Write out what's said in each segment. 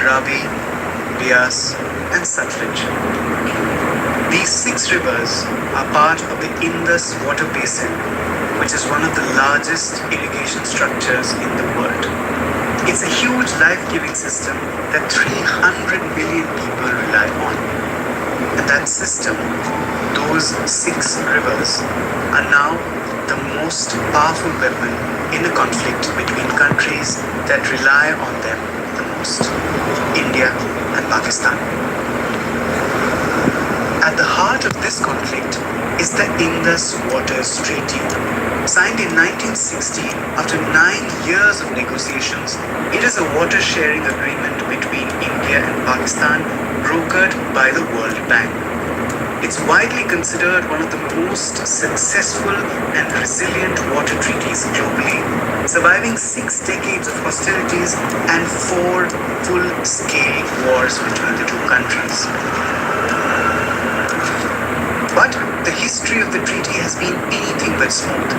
Ravi, Beas, and Satluj. These 6 rivers are part of the Indus water basin, which is one of the largest irrigation structures in the world. It's a huge life-giving system that 300 million people rely on. And that system, those 6 rivers, are now the most powerful weapon in a conflict between countries that rely on them the most, India and Pakistan. At the heart of this conflict is the Indus Waters Treaty. Signed in 1960 after 9 years of negotiations, it is a water-sharing agreement between India and Pakistan brokered by the World Bank. It's widely considered one of the most successful and resilient water treaties globally, surviving 6 decades of hostilities and 4 full-scale wars between the two countries. But the history of the treaty has been anything but smooth,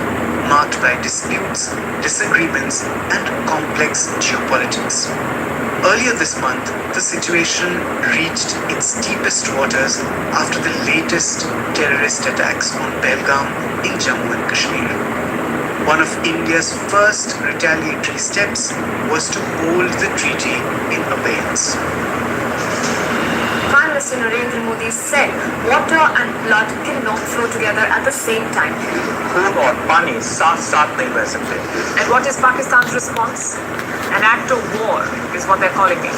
marked by disputes, disagreements, and complex geopolitics. Earlier this month, the situation reached its deepest waters after the latest terrorist attacks on Pahalgam in Jammu and Kashmir. One of India's first retaliatory steps was to hold the treaty in abeyance. Prime Minister Narendra Modi said water and blood cannot flow together at the same time. खून और पानी साथ साथ नहीं बह सकते. And what is Pakistan's response? An act of war is what they're calling it.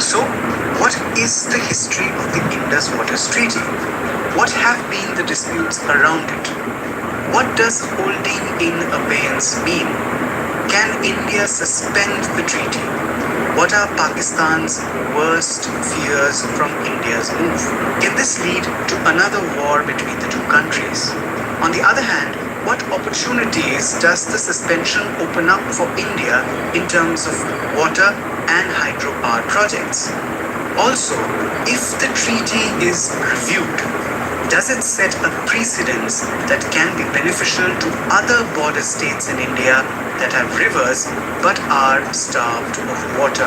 So, what is the history of the Indus Waters Treaty? What have been the disputes around it? What does holding in abeyance mean? Can India suspend the treaty? What are Pakistan's worst fears from India's move? Can this lead to another war between the two countries? On the other hand, what opportunities does the suspension open up for India in terms of water and hydropower projects? Also, if the treaty is reviewed, does it set a precedence that can be beneficial to other border states in India that have rivers but are starved of water?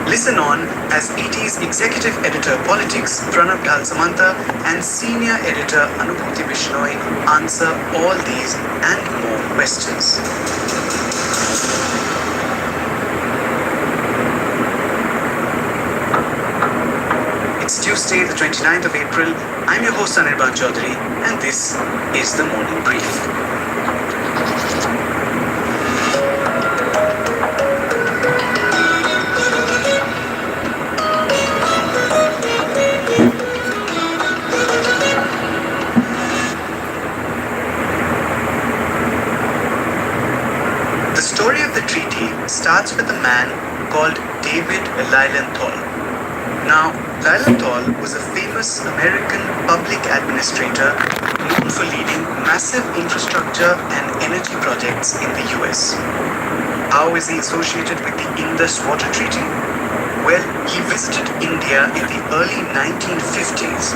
Listen on as ET's Executive Editor Politics Pranab Dhalsamanta and Senior Editor Anubhuti Bishnoi answer all these and more questions. It's Tuesday, the 29th of April. I'm your host Anirban Chaudhary, and this is the Morning Brief. The story of the treaty starts with a man called David Lilienthal. Now, Lilienthal was a famous American public administrator known for leading massive infrastructure and energy projects in the US. How is he associated with the Indus Water Treaty? Well, he visited India in the early 1950s,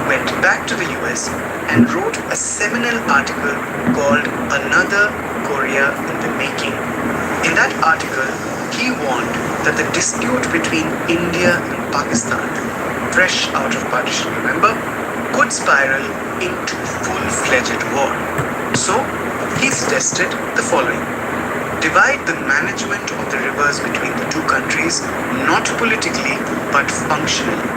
went back to the US, and wrote a seminal article called Another Korea in the Making. In that article, he warned that the dispute between India and Pakistan, fresh out of partition, remember, could spiral into full-fledged war. So, he suggested the following. Divide the management of the rivers between the two countries, not politically, but functionally.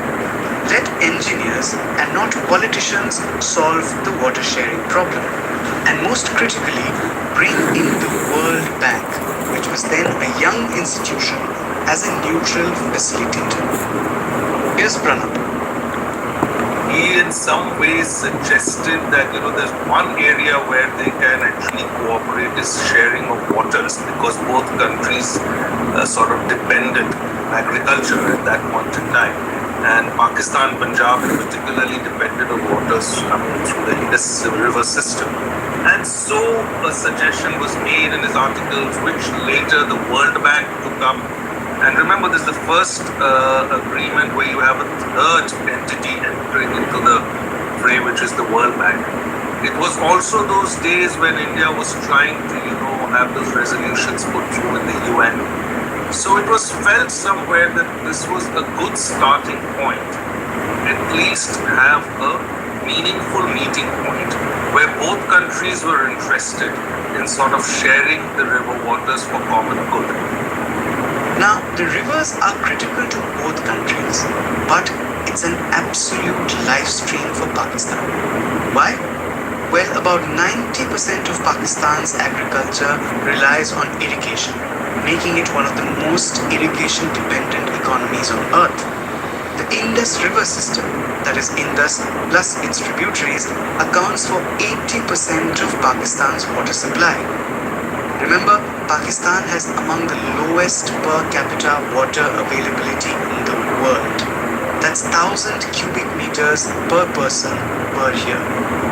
Let engineers and not politicians solve the water sharing problem. And most critically, bring in the World Bank, which was then a young institution, as a neutral facilitator. Here's Pranab. He in some ways suggested that there's one area where they can actually cooperate is sharing of waters, because both countries sort of depended on agriculture at that point in time. And Pakistan, Punjab particularly depended on waters coming through the Indus River system. And so a suggestion was made in his articles, which later the World Bank took up. And remember, this is the first agreement where you have a third entity entering into the fray, which is the World Bank. It was also those days when India was trying to, have those resolutions put through in the UN. So it was felt somewhere that this was a good starting point. At least have a meaningful meeting point where both countries were interested in sort of sharing the river waters for common good. Now, the rivers are critical to both countries, but it's an absolute life stream for Pakistan. Why? Well, about 90% of Pakistan's agriculture relies on irrigation, making it one of the most irrigation-dependent economies on earth. The Indus River system, that is Indus plus its tributaries, accounts for 80% of Pakistan's water supply. Remember, Pakistan has among the lowest per capita water availability in the world. That's 1,000 cubic meters per person per year,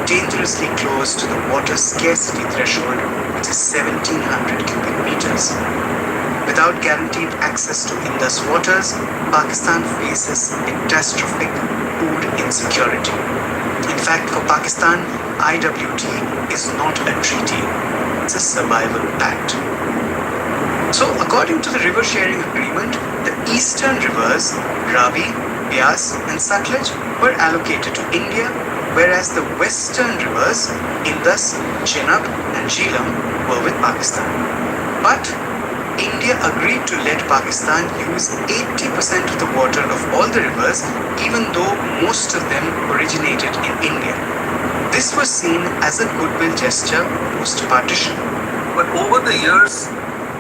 dangerously close to the water scarcity threshold, which is 1,700 cubic meters. Without guaranteed access to Indus waters, Pakistan faces catastrophic food insecurity. In fact, for Pakistan, IWT is not a treaty, it's a survival pact. So, according to the river sharing agreement, the eastern rivers, Ravi, Beas, and Satluj, were allocated to India, whereas the western rivers, Indus, Chenab, and Jhelum, were with Pakistan. But India agreed to let Pakistan use 80% of the water of all the rivers, even though most of them originated in India. This was seen as a goodwill gesture post-partition. But over the years,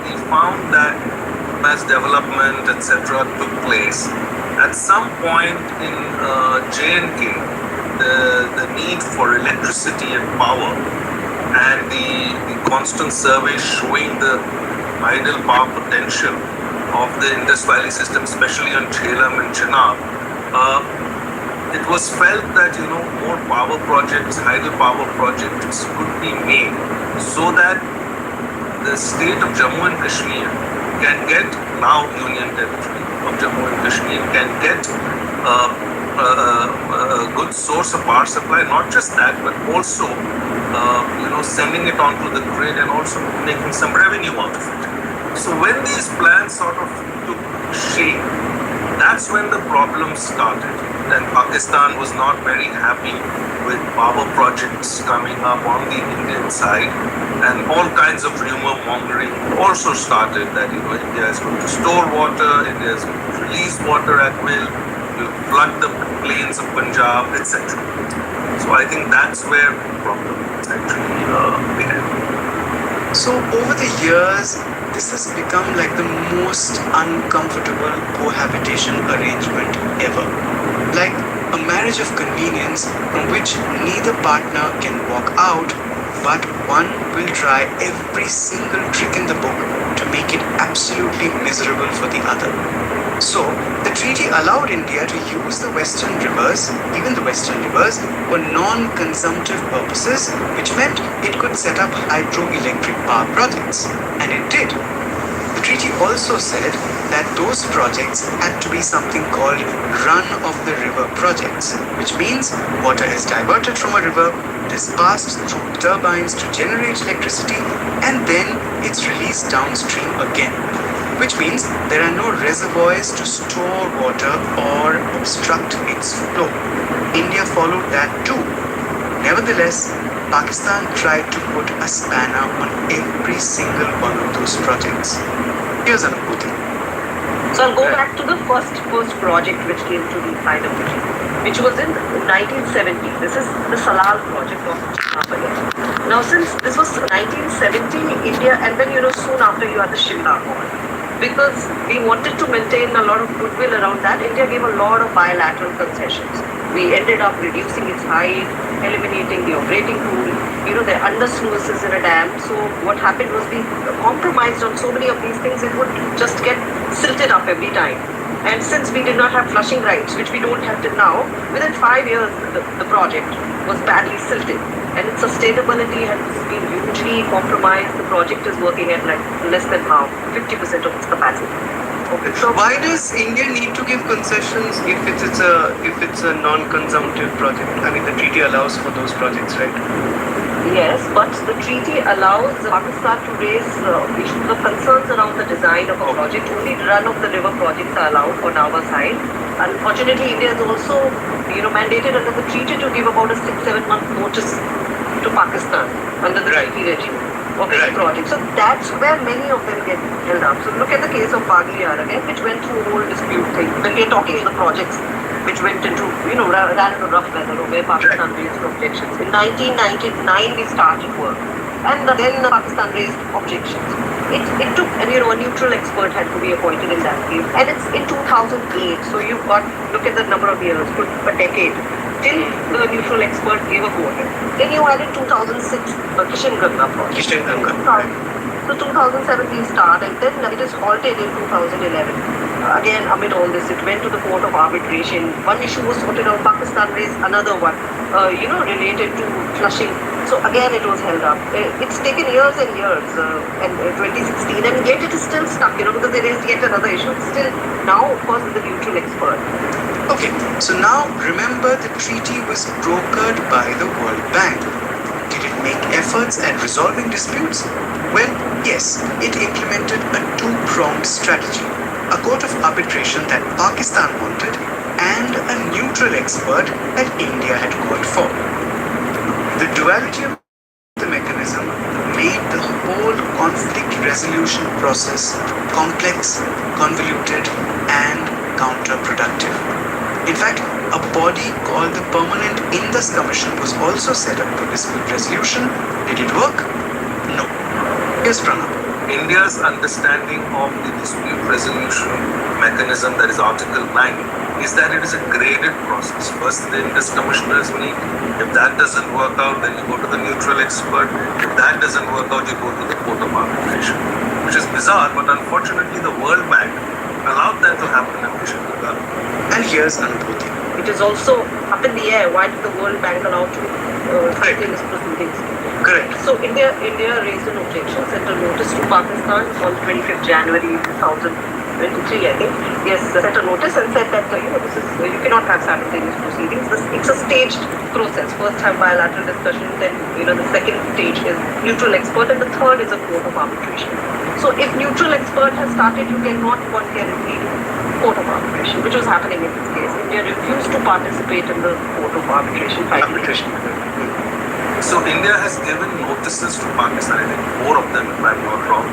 we found that as development, etc., took place, at some point in J&K, the need for electricity and power and the constant surveys showing the idle power potential of the Indus Valley system, especially on Jhelum and Chenab, it was felt that more power projects, hydel power projects could be made so that the state of Jammu and Kashmir can get, now Union Territory of Jammu and Kashmir, can get a good source of power supply. Not just that, but also sending it onto the grid and also making some revenue out of it. So when these plans sort of took shape, that's when the problem started. And Pakistan was not very happy with power projects coming up on the Indian side, and all kinds of rumor mongering also started that India is going to store water, India is going to release water at will flood the plains of Punjab, etc. So I think that's where the problem actually began. So over the years, this has become like the most uncomfortable cohabitation arrangement ever. Like a marriage of convenience from which neither partner can walk out, but one will try every single trick in the book to make it absolutely miserable for the other. So, the treaty allowed India to use the western rivers, even the western rivers, for non-consumptive purposes, which meant it could set up hydroelectric power projects. And it did. The treaty also said that those projects had to be something called run-of-the-river projects, which means water is diverted from a river, it is passed through turbines to generate electricity, and then it's released downstream again. Which means there are no reservoirs to store water or obstruct its flow. India followed that too. Nevertheless, Pakistan tried to put a spanner on every single one of those projects. Here's Anubhuti. So I'll go back to the first project which came to the side of the tree, which was in 1970. This is the Salal project of Chennai. Now since this was 1970, India, and then soon after you had the Shimla Accord. Because we wanted to maintain a lot of goodwill around that, India gave a lot of bilateral concessions. We ended up reducing its height, eliminating the operating pool. There are under sluices in a dam. So what happened was we compromised on so many of these things, it would just get silted up every time. And since we did not have flushing rights, which we don't have till now, within 5 years the project was badly silted. And its sustainability has been hugely compromised. The project is working at like less than half, 50% of its capacity. Okay. So why does India need to give concessions if it's a non-consumptive project? I mean, the treaty allows for those projects, right? Yes, but the treaty allows Pakistan to raise issues of concerns around the design of a project. Only run-of-the-river projects are allowed on our side. Unfortunately, India is also, mandated under the treaty to give about a 6-7 month notice to Pakistan under the treaty regime of any project. So that's where many of them get held up. So look at the case of Bagliar again, which went through a whole dispute thing. When we are talking the projects which went into, ran into rough weather or where Pakistan raised objections. In 1999, we started work. And then Pakistan raised objections. It took, and a neutral expert had to be appointed in that case. And it's in 2008, so you've got, look at the number of years, a decade, till the neutral expert gave a verdict. Then you had in 2006, Kishan Ganga project. Kishan Ganga. So 2007 we started, then it is halted in 2011. Again, amid all this, it went to the court of arbitration. One issue was sorted out, Pakistan raised another one, related to flushing. So again, it was held up. It's taken years and years, and 2016, and yet it is still stuck, because there is yet another issue. It's still now, of course, with the neutral expert. Okay, so now remember the treaty was brokered by the World Bank. Did it make efforts at resolving disputes? Well, yes, it implemented a two-pronged strategy. A court of arbitration that Pakistan wanted and a neutral expert that India had called for. The duality of the mechanism made the whole conflict resolution process complex, convoluted, and counterproductive. In fact, a body called the Permanent Indus Commission was also set up for dispute resolution. Did it work? No. Here's Pranab. India's understanding of the dispute resolution mechanism, that is Article 9, is that it is a graded process. First, the Indus commissioners meet. If that doesn't work out, then you go to the neutral expert. If that doesn't work out, you go to the court of arbitration. Which is bizarre, but unfortunately, the World Bank allowed that to happen in Kishan Ganga. And here's Anubhuti. It is also up in the air. Why did the World Bank allow to in its proceedings? Correct. So India raised an objection, sent a notice to Pakistan on 25th January 2023, I think. Yes, sent a notice and said that this is you cannot have simultaneous proceedings. It's a staged process. First have bilateral discussion, then the second stage is neutral expert, and the third is a court of arbitration. So if neutral expert has started, you cannot one can lead court of arbitration, which was happening in this case. India refused to participate in the court of arbitration. So India has given notices to Pakistan, I think 4 of them, if I'm not wrong,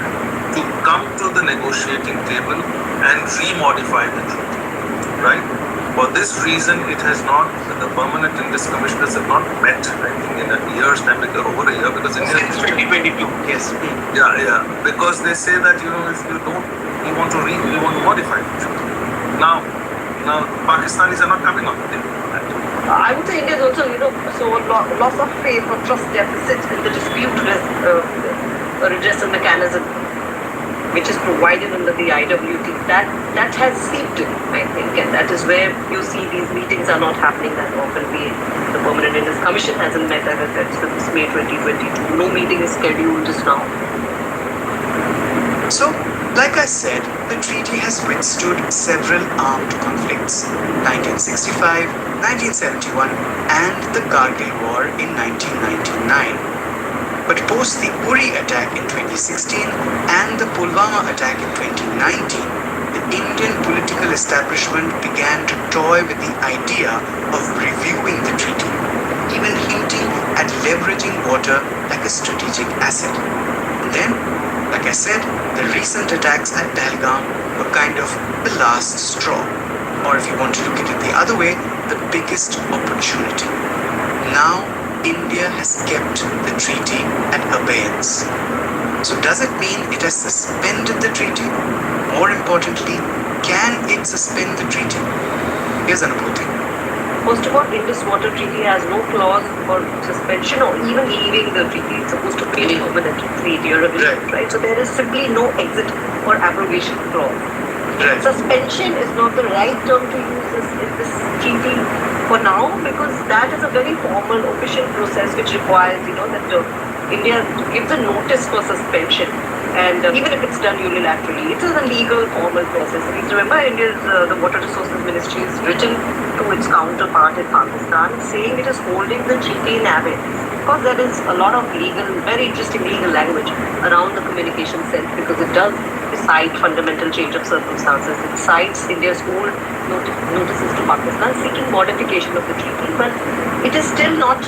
to come to the negotiating table and remodify the treaty, right? For this reason, it has not, the permanent Indus commissioners have not met, I think, in a year's time, over a year, because India... Since 2022, yes. Yeah, because they say that, if you don't, we want to modify the treaty. Now, Pakistanis are not coming on the table. I would say India is also, so loss of faith or trust deficit in the dispute redressal mechanism, which is provided under the IWT. That has seeped in, I think, and that is where you see these meetings are not happening that often. The Permanent Indus Commission hasn't met, as I said, since May 2022. No meeting is scheduled just now. So, like I said, the treaty has withstood several armed conflicts. 1965, 1971, and the Kargil War in 1999. But post the Uri attack in 2016 and the Pulwama attack in 2019, the Indian political establishment began to toy with the idea of reviewing the treaty, even hinting at leveraging water like a strategic asset. And then, like I said, the recent attacks at Pahalgam were kind of the last straw. Or if you want to look at it the other way, the biggest opportunity. Now, India has kept the treaty at abeyance. So does it mean it has suspended the treaty? More importantly, can it suspend the treaty? Here's Anubhuti. First of all, Indus Water Treaty has no clause for suspension or even leaving the treaty. It's supposed to be permanent, 3-year agreement, right? So there is simply no exit or abrogation clause. Right. Suspension is not the right term to use in this treaty for now, because that is a very formal official process which requires, that India gives a notice for suspension. And even if it's done unilaterally, it is a legal, formal process. Please remember, India's the Water Resources Ministry has written to its counterpart in Pakistan saying it is holding the treaty in abeyance. Of course, there is a lot of legal, very interesting legal language around the communication cell because it does cite fundamental change of circumstances. It cites India's old notices to Pakistan seeking modification of the treaty, but it is still not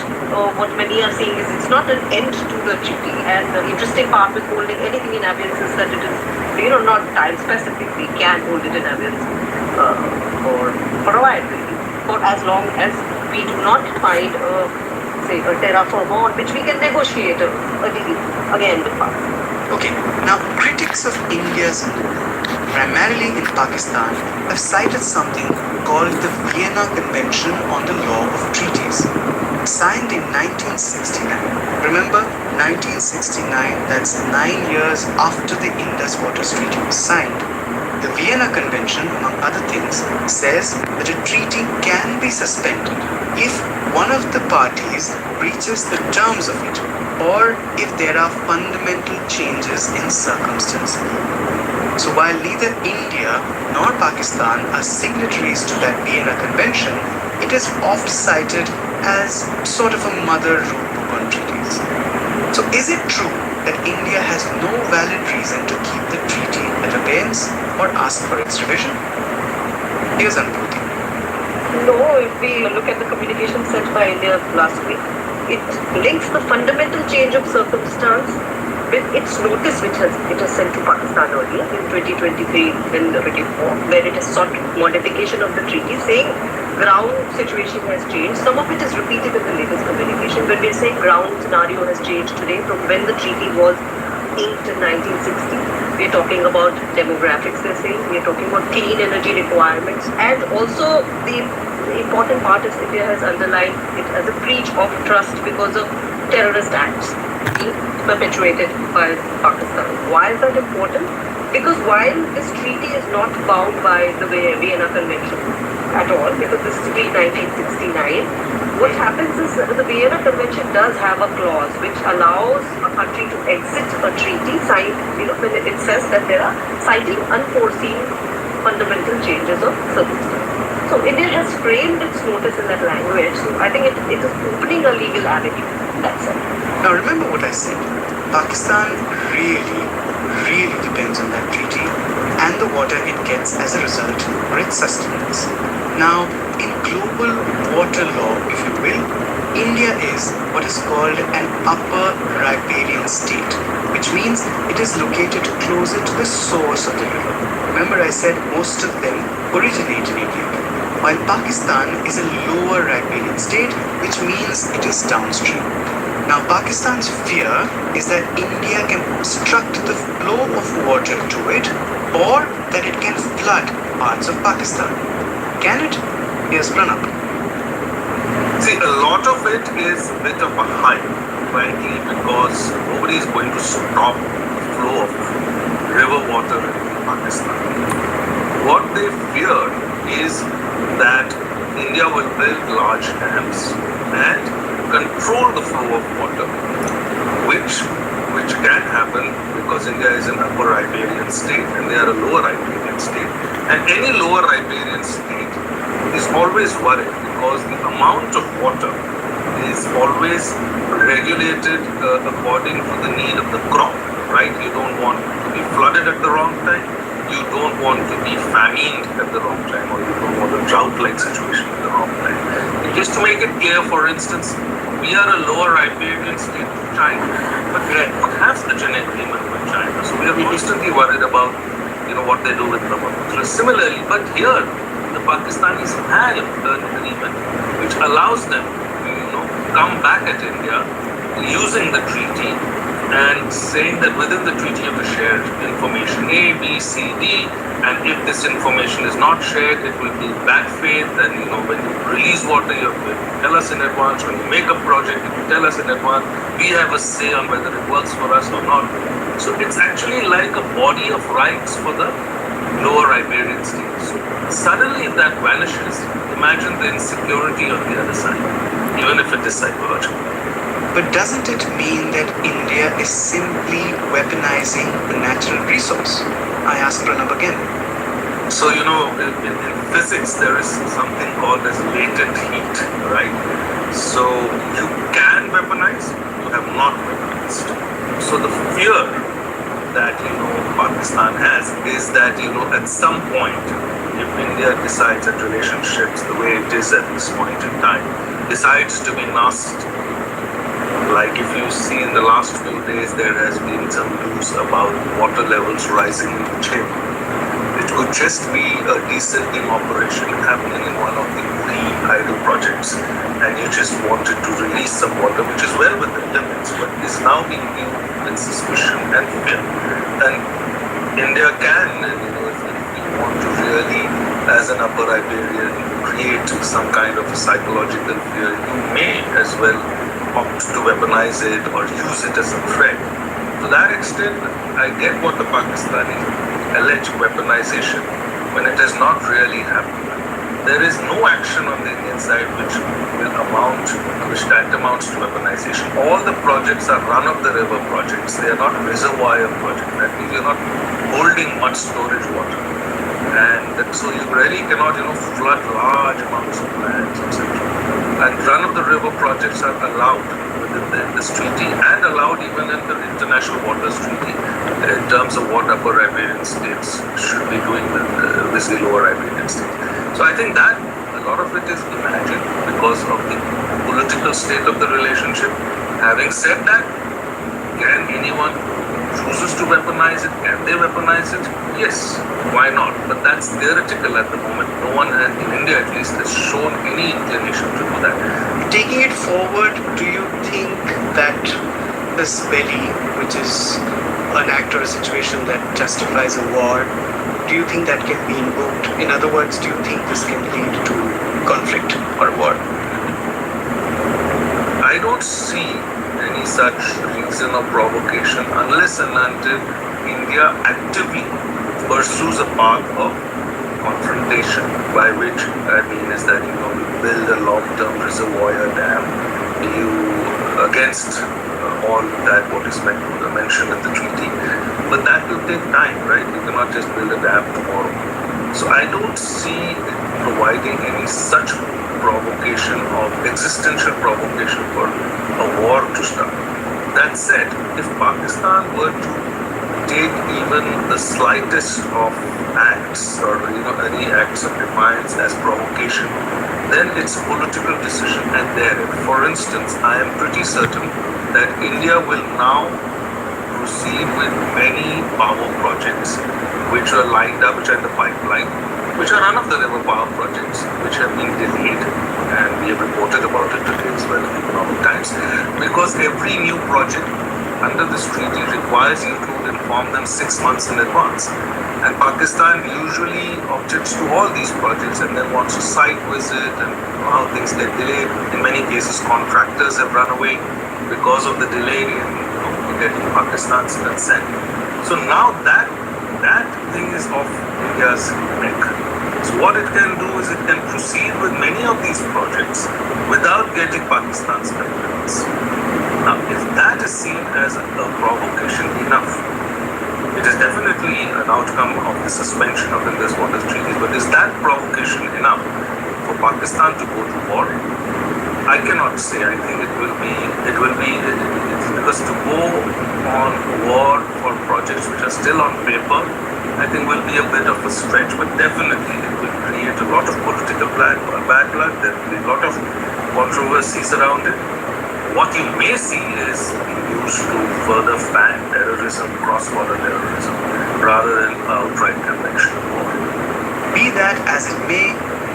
what many are saying is it's not an end to the treaty. And the interesting part with holding anything in abeyance is that it is, not time specific. We can hold it in abeyance for a while, really, for as long as we do not find say a terra firma on which we can negotiate a deal again with Pakistan. Okay, now critics of India's move, primarily in Pakistan, have cited something called the Vienna Convention on the Law of Treaties, signed in 1969. Remember, 1969, that's 9 years after the Indus Waters Treaty was signed. The Vienna Convention, among other things, says that a treaty can be suspended if one of the parties breaches the terms of it, or if there are fundamental changes in circumstances. So while neither India nor Pakistan are signatories to that Vienna Convention, it is oft cited as sort of a mother rule book on treaties. So is it true that India has no valid reason to keep the treaty at abeyance or ask for its revision? Here's Anupati. No, if we look at the communication sent by India last week, it links the fundamental change of circumstance with its notice which it has sent to Pakistan earlier in 2023 and 24, where it has sought modification of the treaty, saying ground situation has changed. Some of it is repeated in the latest communication. When we say ground scenario has changed today from when the treaty was inked in 1960, we're talking about demographics, they're saying, we're talking about clean energy requirements, and also the important part is India has underlined it as a breach of trust because of terrorist acts being perpetuated by Pakistan. Why is that important? Because while this treaty is not bound by the Vienna Convention at all, because this is pre-1969, what happens is the Vienna Convention does have a clause which allows a country to exit a treaty signed, when it says that there are citing unforeseen fundamental changes of circumstances. So India has framed its notice in that language, so I think it is opening a legal avenue. That's it. Now remember what I said. Pakistan really depends on that treaty and the water it gets as a result for its sustenance. Now, in global water law, if you will, India is what is called an upper riparian state, which means it is located closer to the source of the river. Remember I said most of them originate in India, while Pakistan is a lower riparian state, which means it is downstream. Now, Pakistan's fear is that India can obstruct the flow of water to it, or that it can flood parts of Pakistan. Can it? Here's Pranab. See, a lot of it is a bit of a hype, frankly, because nobody is going to stop the flow of river water in Pakistan. What they fear is that India will build large dams and control the flow of water, which can happen because India is an upper riparian state and they are a lower riparian state. And any lower riparian state is always worried because the amount of water is always regulated according to the need of the crop, right? You don't want to be flooded at the wrong time. You don't want to be famined at the wrong time, or you don't want a drought-like situation at the wrong time. And just to make it clear, for instance, we are a lower riparian state to China, but we don't have such an agreement with China. So we are constantly worried about, what they do with Brahmaputra. Similarly, but here, the Pakistanis have an agreement which allows them to, come back at India using the treaty and saying that within the treaty you have to share information A, B, C, D, and if this information is not shared, it will be bad faith. And when you release water, you have to tell us in advance. When you make a project, you tell us in advance. We have a say on whether it works for us or not. So it's actually like a body of rights for the lower riparian states. So suddenly, if that vanishes, imagine the insecurity on the other side, even if it is psychological. But doesn't it mean that India is simply weaponizing a natural resource? I ask Pranab again. So, in physics, there is something called as latent heat, right? So you can weaponize, is that, at some point, if India decides that relationships, the way it is at this point in time, decides to be nasty, like if you see in the last few days, there has been some news about water levels rising in the Chin. It could just be a desalting operation happening in one of the Uri hydro projects, and you just wanted to release some water, which is well within limits, but is now being viewed with suspicion and fear. And India can, if we want to really, as an Upper Iberian, create some kind of a psychological fear, you may as well opt to weaponize it or use it as a threat. To that extent, I get what the Pakistani alleged weaponization when it has not really happened. There is no action on the Indian side which tantamounts to weaponization. All the projects are run-of-the-river projects. They are not reservoir projects. That means you're not holding much storage water. And so you really cannot, flood large amounts of lands, etc. And run-of-the-river projects are allowed within this treaty and allowed even in the International Waters Treaty in terms of what Upper Iberian states should be doing with the Lower Iberian states. So I think that a lot of it is imagined because of the political state of the relationship. Having said that, can anyone chooses to weaponize it? Can they weaponize it? Yes, why not? But that's theoretical at the moment. No one in India at least has shown any inclination to do that. Taking it forward, do you think that this belly, which is an act or a situation that justifies a war, do you think that can be invoked? In other words, do you think this can lead to conflict or war? I don't see any such reason or provocation unless and until India actively pursues a path of confrontation, by which I mean is that you build a long-term reservoir dam against all that what is mentioned in the treaty. But that will take time, right? You cannot just build a dam tomorrow. So I don't see it providing any such provocation of existential provocation for a war to start. That said, if Pakistan were to take even the slightest of acts or any acts of defiance as provocation, then it's a political decision. And there, for instance, I am pretty certain that India will now proceed with many power projects which are lined up, which are in the pipeline, which are run-of-the-river power projects, which have been delayed, and we have reported about it today as well in the Economic Times, because every new project under this treaty requires you to inform them 6 months in advance. And Pakistan usually objects to all these projects and then wants a site visit, and how things get delayed. In many cases, contractors have run away because of the delay in getting Pakistan's consent. So now that thing is off India's neck. So what it can do is it can proceed with many of these projects without getting Pakistan's concurrence. Now, if that is seen as a provocation enough, it is definitely an outcome of the suspension of Indus Waters Treaty. But is that provocation enough for Pakistan to go to war? I cannot say. I think it will be because to go on war for projects which are still on paper, I think will be a bit of a stretch, but definitely it will create a lot of political bad blood. There will be a lot of controversies around it. What you may see is used to further fan terrorism, cross-border terrorism, rather than outright conventional war. Be that as it may,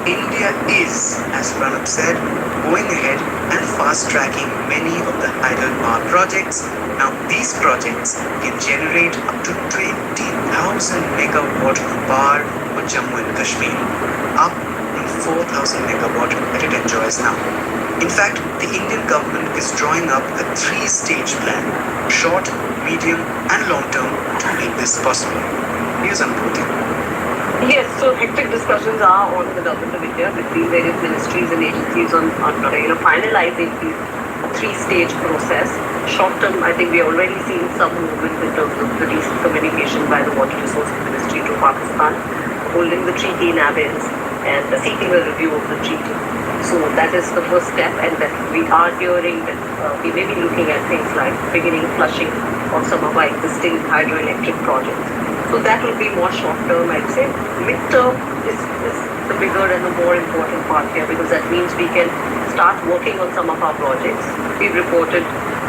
India is, as Pranab said, going ahead and fast-tracking many of the idle power projects. Now, these projects can generate up to 20,000 megawatt of power for Jammu and Kashmir, up from 4,000 megawatt that it enjoys now. In fact, the Indian government is drawing up a 3-stage plan, short, medium and long term, to make this possible. Here's Anupati. Yes, so hectic discussions are on the government of India between various ministries and agencies on finalizing the 3-stage process. Short term, I think we are already seeing some movement in terms of the recent communication by the Water Resources Ministry to Pakistan, holding the treaty in abeyance and seeking a review of the treaty. So that is the first step, and that we are hearing that we may be looking at things like beginning flushing of some of our existing hydroelectric projects. So that will be more short term, I'd say. Mid-term is the bigger and the more important part here, because that means we can start working on some of our projects. We've reported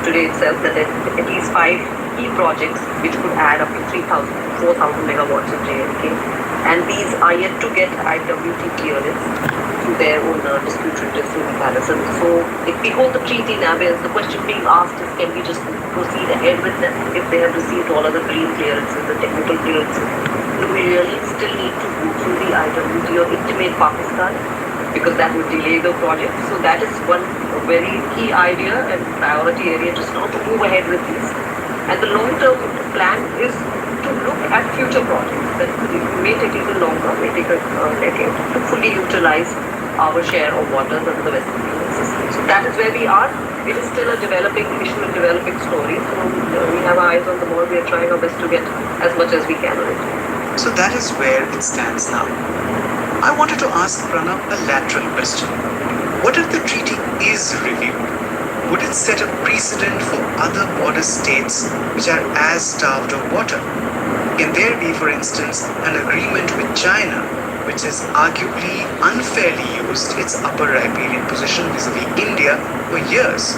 today itself that there are at least 5 key projects which could add up to 3,000 to 4,000 megawatts of JNK. And these are yet to get IWT clearance through their own dispute redressal mechanism. So if we hold the treaty in abeyance, the question being asked is, can we just proceed ahead with them if they have received all of the green clearances, the technical clearances? Do we really still need to go through the IWT or intimate Pakistan? Because that would delay the project. So that is one very key idea and priority area just now to move ahead with this. And the long-term plan is to look at future projects that may take a little longer, may take a decade to fully utilize our share of waters under the Western Inland system. So that is where we are. It is still a developing issue and developing story. So we have our eyes on the ball. We are trying our best to get as much as we can on it. So that is where it stands now. I wanted to ask Pranav a lateral question. What if the treaty is reviewed? Would it set a precedent for other border states which are as starved of water? Can there be, for instance, an agreement with China, which has arguably unfairly used its upper riparian position vis-à-vis India for years?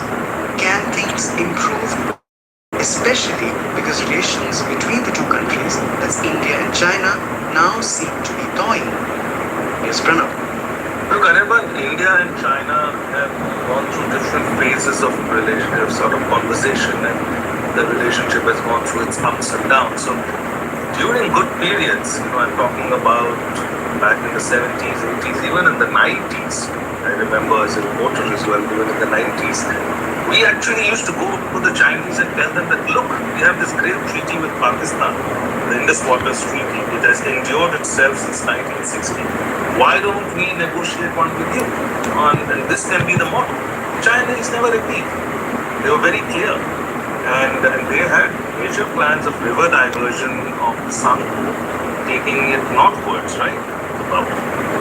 Can things improve? Especially because relations between the two countries, that's India and China, now seem to be thawing. Yes, Pranav. Look, Anirban, India and China have gone through different phases of relationship, sort of conversation, and the relationship has gone through its ups and downs. So during good periods, I'm talking about back in the 70s, 80s, even in the 90s, I remember as a reporter as well, even in the 90s, we actually used to go to the Chinese and tell them that, look, we have this great treaty with Pakistan, the Indus Waters Treaty. It has endured itself since 1960. Why don't we negotiate one with you? And this can be the model. Chinese never agreed. They were very clear. And they had major plans of river diversion of the Sangpo, taking it northwards, right?